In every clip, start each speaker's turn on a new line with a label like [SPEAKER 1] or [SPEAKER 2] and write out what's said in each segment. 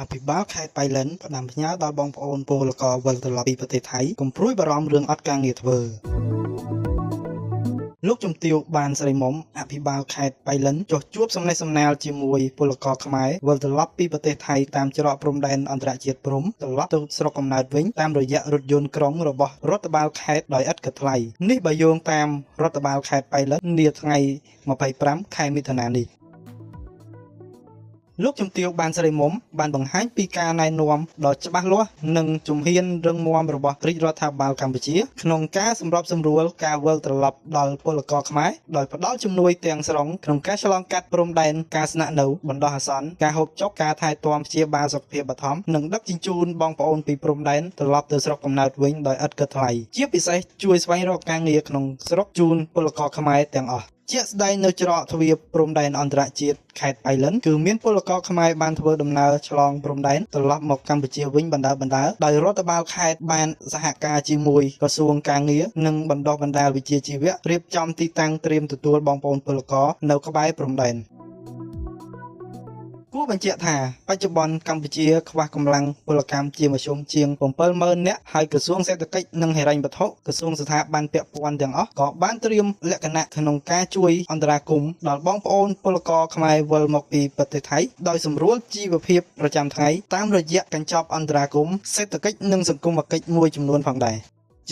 [SPEAKER 1] អភិបាលខេត្តបៃលិនផ្ដាំផ្ញើដល់បងប្អូនពលករវិលត្រឡប់ពីប្រទេសថៃកុំព្រួយបារម្ភរឿងអត់ការងារធ្វើលោកជំទាវបានស្រីមុំអភិបាលខេត្តបៃលិនចុះជួបសំណេះសំណាលជាមួយពលករខ្មែរវិលត្រឡប់ពីប្រទេសថៃតាមច្រកព្រំដែនអន្តរជាតិព្រំត្រឡប់ទៅស្រុកកំណើតវិញតាមរយៈរថយន្តក្រុងរបស់រដ្ឋបាលខេត្តដោយឥតគិតថ្លៃនេះបើយោងតាមរដ្ឋបាលខេត្តបៃលិននាថ្ងៃ25ខែមិថុនានេះលោកជំទាវបានស្រីមុំបានបង្ហាញពីការណែនាំដ៏ច្បាស់លាស់និងជំហានរឹងមាំរបស់រាជរដ្ឋាភិបាលកម្ពុជាក្នុងការសម្របសម្រួលការវិលត្រឡប់ដល់ពលករខ្មែរដោយផ្ដល់ជំនួយទាំងស្រុងក្នុងការឆ្លងកាត់ព្រំដែនការស្នាក់នៅបណ្ដោះអាសន្នការហូបចុកការថែទាំព្យាបាលសុខភាពបឋមនិងដឹកជញ្ជូនបងប្អូនពីព្រំដែនត្រឡប់ទៅស្រុកកំណើតវិញដោយឥតគិតថ្លៃជាពិសេសជួយស្វែងរកការងារក្នុងស្រុកជូនពលករខ្មែរទាំងអស់ជាក់ស្ដែងនៅច្រកទ្វារព្រំដែនអន្តរជាតិខេត្តបៃលិនគឺមានពលករខ្មែរបានធ្វើដំណើរឆ្លងព្រំដែនត្រឡប់មកកម្ពុជាវិញបណ្ដើរដោយរដ្ឋបាលខេត្តបានសហការជាមួយក្រសួងការងារនិងបណ្ដុះបណ្ដាលវិជ្ជាជីវៈរៀបចំទីតាំងត្រៀមទទួលបងប្អូនពលករនៅក្បែរព្រំដែនគួរបញ្ជាក់ថាបច្ចុប្បន្នកម្ពុជាខ្វះកម្លាំងពលកម្មជាមធ្យមជាង 70000 នាក់ហើយក្រសួងសេដ្ឋកិច្ចនិងហិរញ្ញវត្ថុក្រសួងស្ថាប័នពាក់ព័ន្ធទាំងអស់ក៏បានត្រៀមលក្ខណៈក្នុងការជួយអន្តរាគមន៍ដល់បងប្អូនពលករខ្មែរវិលមកពីប្រទេសថៃដោយសម្រួលជីវភាពប្រចាំថ្ងៃតាមរយៈកញ្ចប់អន្តរាគមន៍សេដ្ឋកិច្ចនិងសង្គមគិច្ចមួយចំនួនផងដែរ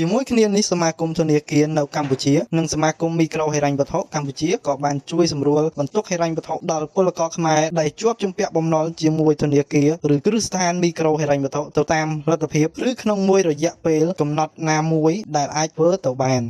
[SPEAKER 1] ជាមួយគ្នានេះសមាគមធនាគារនៅកម្ពុជានិងសមាគមមីក្រូហិរញ្ញវត្ថុកម្ពុជាក៏បានជួយសម្រួលបន្ទុកហិរញ្ញវត្ថុដល់ពលករខ្មែរដែលជាប់ជំពាក់បំណុលជាមួយធនាគារឬគ្រឹះស្ថានមីក្រូហិរញ្ញវត្ថុទៅតាមលទ្ធភាពឬក្នុងមួយរយៈពេលកំណត់ណាមួយដែលអាចធ្វើទៅបាន